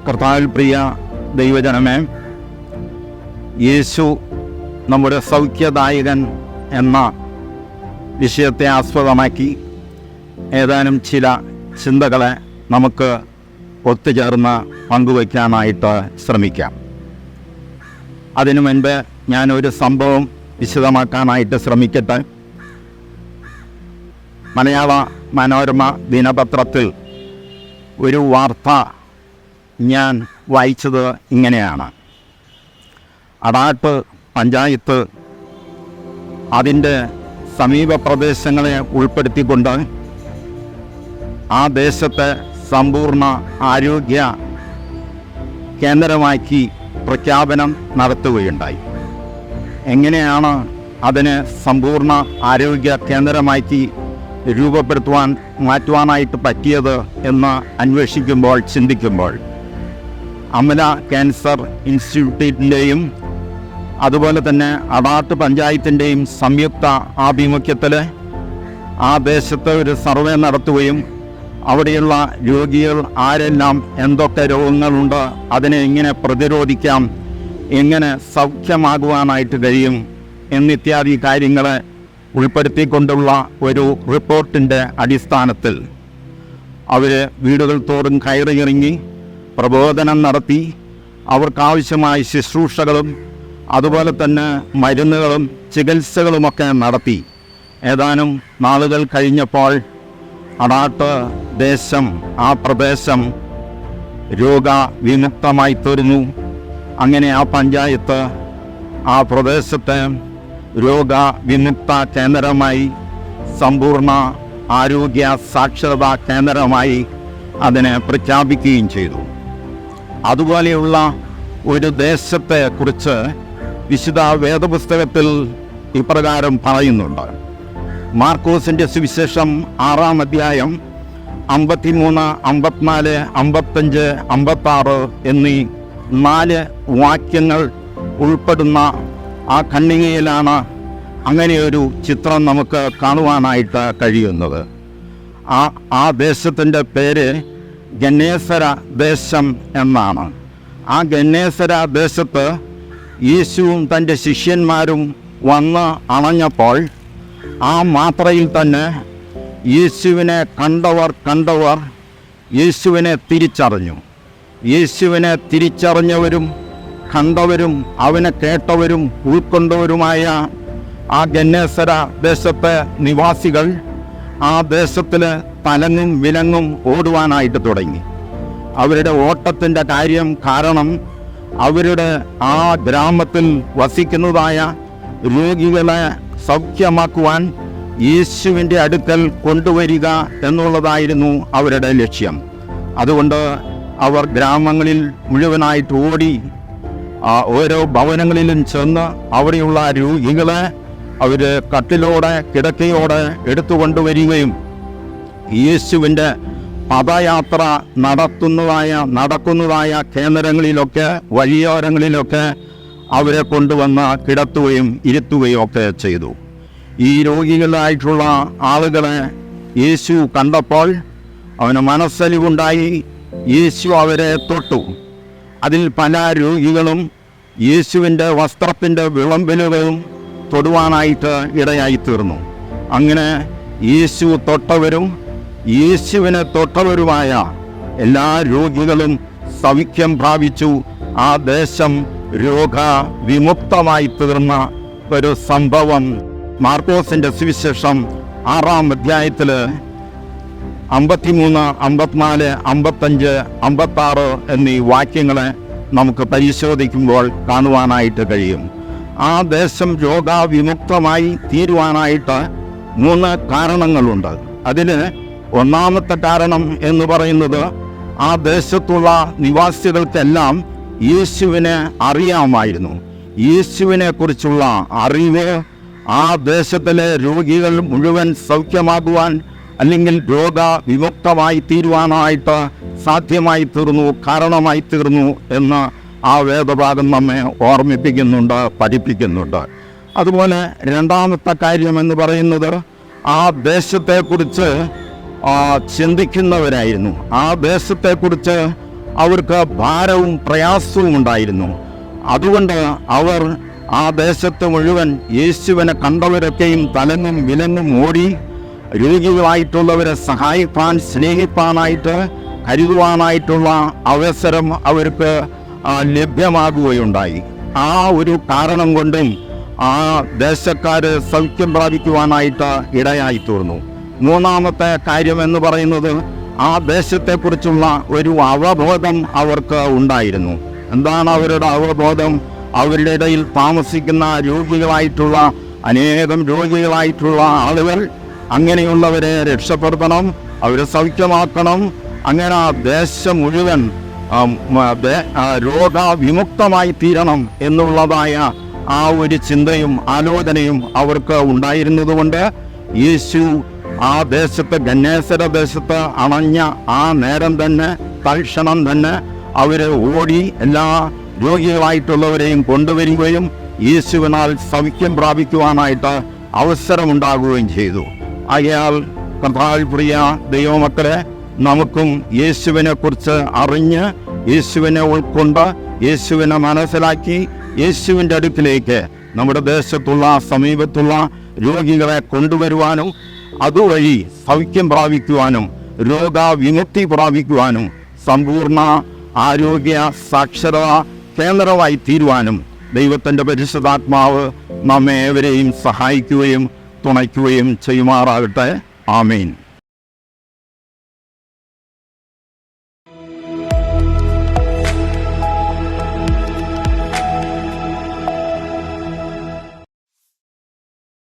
കർത്താവിൽ പ്രിയ ദൈവജനമേ, യേശു നമ്മുടെ സൗഖ്യദായകൻ എന്ന വിഷയത്തെ ആസ്പദമാക്കി ഏതാനും ചില ചിന്തകളെ നമുക്ക് ഒത്തുചേർന്ന് പങ്കുവയ്ക്കാനായിട്ട് ശ്രമിക്കാം. അതിനു മുൻപ് ഞാനൊരു സംഭവം വിശദമാക്കാനായിട്ട് ശ്രമിക്കട്ടെ. മലയാള മനോരമ ദിനപത്രത്തിൽ ഒരു വാർത്ത ഞാൻ വായിച്ചത് ഇങ്ങനെയാണ്. അടാട്ട് പഞ്ചായത്ത് അതിൻ്റെ സമീപ പ്രദേശങ്ങളെ ഉൾപ്പെടുത്തിക്കൊണ്ട് ആ ദേശത്തെ സമ്പൂർണ്ണ ആരോഗ്യ കേന്ദ്രമാക്കി പ്രഖ്യാപനം നടത്തുകയുണ്ടായി. എങ്ങനെയാണ് അതിനെ സമ്പൂർണ്ണ ആരോഗ്യ കേന്ദ്രമാക്കി മാറ്റുവാനായിട്ട് പറ്റിയത് എന്ന് അന്വേഷിക്കുമ്പോൾ, ചിന്തിക്കുമ്പോൾ അമല ക്യാൻസർ ഇൻസ്റ്റിറ്റ്യൂട്ടിൻ്റെയും അതുപോലെ തന്നെ അടാട്ട് പഞ്ചായത്തിൻ്റെയും സംയുക്ത ആഭിമുഖ്യത്തിൽ ആ ദേശത്ത് ഒരു സർവേ നടത്തുകയും അവിടെയുള്ള രോഗികൾ ആരെല്ലാം എന്തൊക്കെ രോഗങ്ങളുണ്ട്, അതിനെ എങ്ങനെ പ്രതിരോധിക്കാം, എങ്ങനെ സൗഖ്യമാകുവാനായിട്ട് കഴിയും എന്നിത്യാദി കാര്യങ്ങളെ ഉൾപ്പെടുത്തിക്കൊണ്ടുള്ള ഒരു റിപ്പോർട്ടിൻ്റെ അടിസ്ഥാനത്തിൽ അവർ വീടുകൾ തോറും കയറിയിറങ്ങി പ്രബോധനം നടത്തി അവർക്കാവശ്യമായ ശുശ്രൂഷകളും അതുപോലെ തന്നെ മരുന്നുകളും ചികിത്സകളുമൊക്കെ നടത്തി. ഏതാനും നാളുകൾ കഴിഞ്ഞപ്പോൾ അടാട്ട് ദേശം, ആ പ്രദേശം രോഗവിമുക്തമായി തീർന്നു. അങ്ങനെ ആ പഞ്ചായത്ത് ആ പ്രദേശത്തെ രോഗവിമുക്ത കേന്ദ്രമായി, സമ്പൂർണ്ണ ആരോഗ്യ സാക്ഷരതാ കേന്ദ്രമായി അതിനെ പ്രഖ്യാപിക്കുകയും ചെയ്തു. അതുപോലെയുള്ള ഒരു ദേശത്തെ കുറിച്ച് വിശുദ്ധ വേദപുസ്തകത്തിൽ ഇപ്രകാരം പറയുന്നുണ്ട്. മാർക്കോസിൻ്റെ സുവിശേഷം 6-ാം അധ്യായം 53, 54, 55, 56 എന്നീ 4 വാക്യങ്ങൾ ഉൾപ്പെടുന്ന ആ ഖണ്ഡികയിലാണ് അങ്ങനെയൊരു ചിത്രം നമുക്ക് കാണുവാനായിട്ട് കഴിയുന്നത്. ആ ദേശത്തിൻ്റെ പേര് ഗന്നേസര ദേശം എന്നാണ്. ആ ഗന്നേസര ദേശത്ത് യേശുവും തൻ്റെ ശിഷ്യന്മാരും വന്ന് അണഞ്ഞപ്പോൾ ആ മാത്രയിൽ തന്നെ യേശുവിനെ കണ്ടവർ യേശുവിനെ തിരിച്ചറിഞ്ഞു. യേശുവിനെ തിരിച്ചറിഞ്ഞവരും കണ്ടവരും അവനെ കേട്ടവരും ഉൾക്കൊണ്ടവരുമായ ആ ഗന്നേസര ദേശത്തെ നിവാസികൾ ആ ദേശത്തിൽ തലങ്ങും വിലങ്ങും ഓടുവാനായിട്ട് തുടങ്ങി. അവരുടെ ഓട്ടത്തിൻ്റെ കാരണം അവരുടെ ആ ഗ്രാമത്തിൽ വസിക്കുന്നതായ രോഗികളെ സൗഖ്യമാക്കുവാൻ യേശുവിൻ്റെ അടുക്കൽ കൊണ്ടുവരിക എന്നുള്ളതായിരുന്നു അവരുടെ ലക്ഷ്യം. അതുകൊണ്ട് അവർ ഗ്രാമങ്ങളിൽ മുഴുവനായിട്ട് ഓടി ഓരോ ഭവനങ്ങളിലും ചെന്ന് അവിടെയുള്ള രോഗികളെ അവർ കട്ടിലോടെ കിടക്കയോടെ എടുത്തുകൊണ്ടുവരികയും യേശുവിൻ്റെ പദയാത്ര നടക്കുന്നതായ കേന്ദ്രങ്ങളിലൊക്കെ വഴിയോരങ്ങളിലൊക്കെ അവരെ കൊണ്ടുവന്ന് കിടത്തുകയും ഇരുത്തുകയും ഒക്കെ ചെയ്തു. ഈ രോഗികളായിട്ടുള്ള ആളുകളെ യേശു കണ്ടപ്പോൾ അവന് മനസ്സലിവുണ്ടായി. യേശു അവരെ തൊട്ടു. അതിൽ പല രോഗികളും യേശുവിൻ്റെ വസ്ത്രത്തിൻ്റെ വിളമ്പിലുകളും തൊടുവാനായിട്ട് ഇടയായിത്തീർന്നു. അങ്ങനെ യേശു തൊട്ടവരും യേശുവിനെ തൊട്ടവരുമായ എല്ലാ രോഗികളും സൗഖ്യം പ്രാപിച്ചു. ആ ദേശം രോഗവിമുക്തമായി തീർന്ന ഒരു സംഭവം മാർക്കോസിൻ്റെ സുവിശേഷം 6-ാം അധ്യായത്തിൽ 53, 54, 55, 56 എന്നീ വാക്യങ്ങളെ നമുക്ക് പരിശോധിക്കുമ്പോൾ കാണുവാനായിട്ട് കഴിയും. ആ ദേശം രോഗവിമുക്തമായി തീരുവാനായിട്ട് 3 കാരണങ്ങളുണ്ട്. അതിന് ഒന്നാമത്തെ കാരണം എന്ന് പറയുന്നത് ആ ദേശത്തുള്ള നിവാസികൾക്കെല്ലാം യേശുവിനെ അറിയാമായിരുന്നു. യേശുവിനെ കുറിച്ചുള്ള അറിവ് ആ ദേശത്തിലെ രോഗികൾ മുഴുവൻ സൗഖ്യമാകുവാൻ അല്ലെങ്കിൽ രോഗവിമുക്തമായി തീരുവാനായിട്ട് സാധ്യമായി തീർന്നു, കാരണമായി തീർന്നു എന്ന് ആ വേദഭാഗം നമ്മെ ഓർമ്മിപ്പിക്കുന്നുണ്ട്, പഠിപ്പിക്കുന്നുണ്ട്. അതുപോലെ രണ്ടാമത്തെ കാര്യമെന്ന് പറയുന്നത് ആ ദേശത്തെക്കുറിച്ച് ചിന്തിക്കുന്നവരായിരുന്നു. ആ ദേശത്തെക്കുറിച്ച് അവർക്ക് ഭാരവും പ്രയാസവും ഉണ്ടായിരുന്നു. അതുകൊണ്ട് അവർ ആ ദേശത്ത് മുഴുവൻ യേശുവിനെ കണ്ടവരൊക്കെയും തലങ്ങും വിലങ്ങും ഓടി രോഗികളായിട്ടുള്ളവരെ സഹായിപ്പാൻ, സ്നേഹിപ്പാനായിട്ട്, കരുതുവാനായിട്ടുള്ള അവസരം അവർക്ക് ലഭ്യമാകുകയുണ്ടായി. ആ ഒരു കാരണം കൊണ്ടും ആ ദേശക്കാർ സൗഖ്യം പ്രാപിക്കുവാനായിട്ട് ഇടയായി തീർന്നു. മൂന്നാമത്തെ കാര്യം എന്ന് പറയുന്നത്, ആ ദേശത്തെക്കുറിച്ചുള്ള ഒരു അവബോധം അവർക്ക് ഉണ്ടായിരുന്നു. എന്താണ് അവരുടെ അവബോധം? അവരുടെ ഇടയിൽ താമസിക്കുന്ന രോഗികളായിട്ടുള്ള അനേകം രോഗികളായിട്ടുള്ള ആളുകൾ, അങ്ങനെയുള്ളവരെ രക്ഷപ്പെടുത്തണം, അവരെ സൗഖ്യമാക്കണം. അങ്ങനെ ആ ദേശം മുഴുവൻ രോഗവിമുക്തമായി തീരണം എന്നുള്ളതായ ആ ഒരു ചിന്തയും ആലോചനയും അവർക്ക് ഉണ്ടായിരുന്നതുകൊണ്ട് യേശു ആ ദേശത്ത്, ഗന്നേസര ദേശത്ത് അണഞ്ഞ ആ നേരം തന്നെ, തൽക്ഷണം തന്നെ അവർ ഓടി എല്ലാ രോഗികളായിട്ടുള്ളവരെയും കൊണ്ടുവരികയും യേശുവിനാൽ സൗഖ്യം പ്രാപിക്കുവാനായിട്ട് അവസരമുണ്ടാകുകയും ചെയ്തു. അയാൾ കർത്താവിൽ പ്രിയ ദൈവമക്കളെ, നമുക്കും യേശുവിനെ കുറിച്ച് അറിഞ്ഞ്, യേശുവിനെ ഉൾക്കൊണ്ട്, യേശുവിനെ മനസ്സിലാക്കി, യേശുവിൻ്റെ അടുക്കിലേക്ക് നമ്മുടെ ദേശത്തുള്ള സമീപത്തുള്ള രോഗികളെ കൊണ്ടുവരുവാനും അതുവഴി സൗഖ്യം പ്രാപിക്കുവാനും രോഗവിമുക്തി പ്രാപിക്കുവാനും സമ്പൂർണ്ണ ആരോഗ്യ സാക്ഷരത കേന്ദ്രമായി തീരുവാനും ദൈവത്തിൻ്റെ പരിശുദ്ധാത്മാവ് നമ്മെ ഏവരെയും സഹായിക്കുകയും തുണയ്ക്കുകയും ചെയ്യുമാറാകട്ടെ. ആമേൻ.